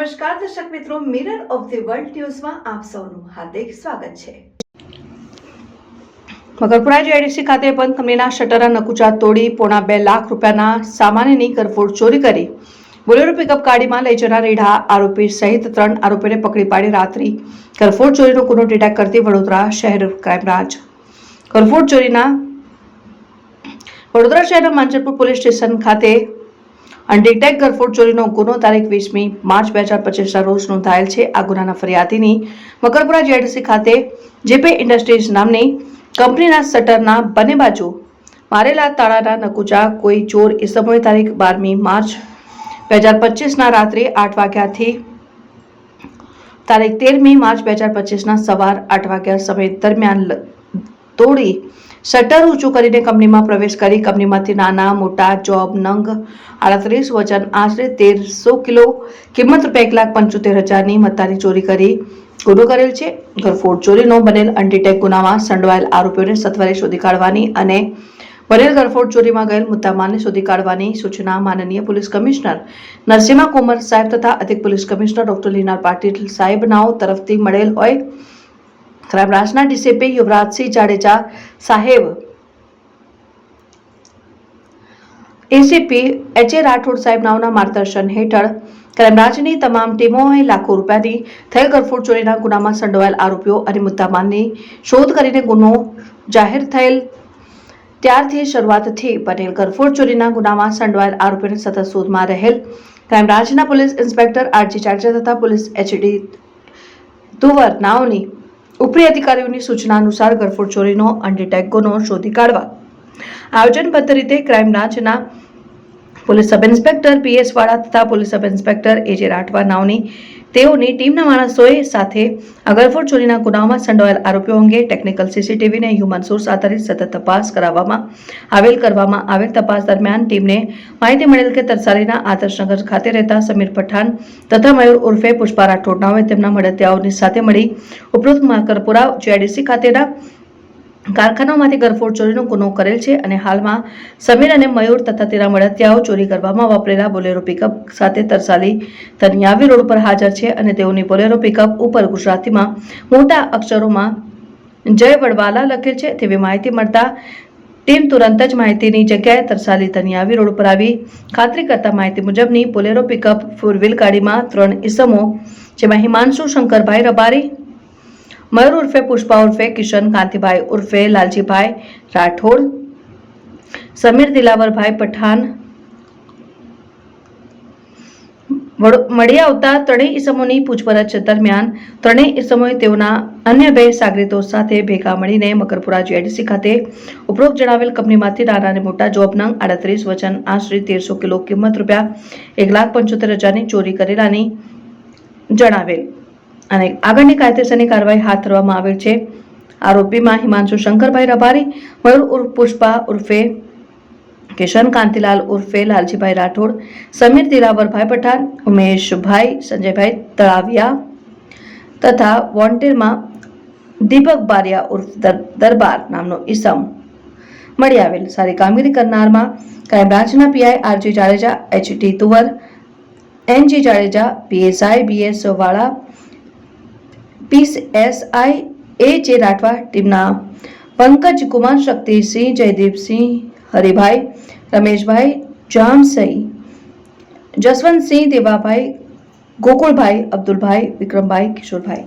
નમસ્કાર દર્શક મિત્રો, મિરર ઓફ ધ વર્લ્ડ ન્યૂઝમાં આપ સૌનું હાર્દિક સ્વાગત છે। મકરપુરા જીઆઈડીસી ખાતે બંધ કંપનીના શટરના નકુચા તોડી પોણા 2 લાખ રૂપિયાના સામાનની કરફોડ ચોરી કરી બોલેરો પિકઅપ ગાડીમાં લઈ જનાર રેઢા આરોપી સહિત 3 આરોપીને પકડી પાડી રાત્રિ કરફોડ ચોરીનો ગુનો ડિટેક્ટ કરતી વડોદરા શહેર ક્રાઇમ બ્રાન્ચ કરફોડ ચોરીના વડોદરા શહેરના માંજરપુર પોલીસ સ્ટેશન ખાતે અનડિટેક્ટ કરફોડ ચોરીનો ગુનો તારીખ 20મી માર્ચ 2025ના રોજ નોંધાયેલ છે। આ ગુનાના ફરિયાદીની મકરપુરા જીઆઈડીસી ખાતે જેપે ઇન્ડસ્ટ્રીઝ નામની કંપનીના શટરના બંને બાજુ મારેલા તાળાના નકુચા કોઈ ચોર ઇસમોએ તારીખ 12મી માર્ચ 2025ના રાત્રે 8 વાગ્યાથી તારીખ 13મી માર્ચ 2025ના સવાર 8 વાગ્યા સમય દરમિયાન તોડી શટર ઊંચું કરીને કંપનીમાં પ્રવેશ કરી કંપનીમાંથી નાના મોટા જોબ નંગ 38 વજન આશરે 1300 કિલો કિંમત ₹1,75,000ની મત્તાની ચોરી કરી ગુનો કરેલ છે। ઘરફોડ ચોરીનો બનેલ અનડિટેક્ટ ગુનામાં સંડોવાયેલ આરોપીઓને સત્વરે શોધી કાઢવાની અને બનેલ ઘરફોડ ચોરીમાં ગયેલ મુદ્દામાલને શોધી કાઢવાની સૂચના માનનીય પોલીસ કમિશનર નરસિંહા કોમર સાહેબ તથા અધિક પોલીસ કમિશનર ડોક્ટર લીના પાટીલ સાહેબનાઓ તરફથી મળેલ હોય। ક્રાઇમ બ્રાન્ચના ડીસીપી યુવરાજસિંહ જાડેજા સાહેબ, એસીપી એચ.એ. રાઠોડ સાહેબ નાઓના માર્ગદર્શન હેઠળ ક્રાઇમ બ્રાન્ચની તમામ ટીમોએ લાખો રૂપિયાની થયેલ કરફોડ ચોરીના ગુનામાં સંડોવાયેલ આરોપીઓ અને મુદ્દામાલની શોધ કરીને ગુનો જાહેર થયેલ ત્યારથી શરૂઆતથી બનેલ કરફોડ ચોરીના ગુનામાં સંડોવાયેલ આરોપીઓને સતત શોધમાં રહેલ ક્રાઇમ બ્રાન્ચના પોલીસ ઇન્સ્પેક્ટર આર.જી. જાડેજા તથા પોલીસ એચ.ડી. તુવર નાઓની ઉપરી અધિકારીઓની સૂચના અનુસાર ઘરફોડ ચોરીનો અનડિટેક્ટ ગુનો શોધી કાઢવા આયોજનબદ્ધ રીતે ક્રાઇમ બ્રાન્ચના પોલીસ સબ ઇન્સ્પેક્ટર પીએસ વાળા તથા પોલીસ સબ ઇન્સ્પેક્ટર એ.જે. રાઠવા નાઓની તેઓની ટીમના માણસોએ સાથે આ ઘરફોડ ચોરીના ગુનામાં સંડોવાયેલ આરોપીઓ અંગે ટેકનિકલ સીસીટીવી અને હ્યુમન સોર્સ આધારિત સતત તપાસ કરવામાં આવેલ તપાસ દરમિયાન ટીમને માહિતી મળેલ કે તરસાલીના આદર્શનગર ખાતે રહેતા સમીર પઠાણ તથા મયુર ઉર્ફે પુષ્પા રાઠોડ નાઓએ તેમના મળતિયાઓની સાથે મળી ઉપરોક્ત મકરપુરા જીઆઈડીસી ખાતેના કારખાનામાંથી ઘરફોડ ચોરીનો ગુનો કરેલ છે અને હાલમાં સમીર અને મયુર તથા તેના મળતિયાઓ ચોરી કરવામાં વાપરેલા બોલેરો પિકઅપ સાથે તરસાલી તનિયાવી રોડ પર હાજર છે અને તેઓની બોલેરો પિકઅપ ઉપર ગુજરાતીમાં મોટા અક્ષરોમાં જય વડવાલા લખેલ છે તેવી માહિતી મળતા ટીમ તુરંત જ માહિતીની જગ્યાએ તરસાલી તનિયાવી રોડ પર આવી ખાતરી કરતા માહિતી મુજબની બોલેરો પિકઅપ 4 વ્હીલ ગાડીમાં 3 ઇસમો જેમાં હિમાંશુ શંકરભાઈ રબારી, મયુર ઉર્ફે પુષ્પા ઉર્ફે કિશન કાંતિભાઈ ઉર્ફે લાલજીભાઈ રાઠોડ, સમીર દિલાવરભાઈ પઠાણ મળી આવતા ત્રણેય ઇસમોની પૂછપરછ દરમિયાન ત્રણેય ઇસમોએ તેઓના અન્ય 2 સાગરીતો સાથે ભેગા મળીને મકરપુરા જીઆઈડીસી ખાતે ઉપરોક્ત જણાવેલ કંપનીમાંથી નાના અને મોટા જોબ નંગ 38 વજન આશરે 1300 કિલો કિંમત ₹1,75,000ની ચોરી કરેલાની જણાવેલ અને આગળની કાયદેસરની કાર્યવાહી હાથ ધરવામાં આવેલ છે। આરોપીમાં હિમાંશુ શંકરભાઈ રબારી, મયુર ઉર્ફ પુષ્પા ઉર્ફે કિશન કાંતિલાલ ઉર્ફે લાલજીભાઈ રાઠોડ, સમીર દિલાવરભાઈ પઠાણ, ઉમેશભાઈ સંજયભાઈ તળાવિયા તથા વોન્ટેડમાં દીપક બારિયા ઉર્ફ દરબાર નામનો ઈસમ મળી આવેલ। સારી કામગીરી કરનારમાં ક્રાઇમ બ્રાન્ચના PI R G. Jadeja, H D. Tuvar, N G. Jadeja, PSI B S. Vala, PSI એ.જે. Rathwa, ટીમના પંકજ કુમાર, શક્તિસિંહ, જયદીપસિંહ, હરિભાઈ, રમેશભાઈ, જામસિંહ, જસવંતસિંહ, દેવાભાઈ, ગોકુળભાઈ, અબ્દુલભાઈ, વિક્રમભાઈ, કિશોરભાઈ।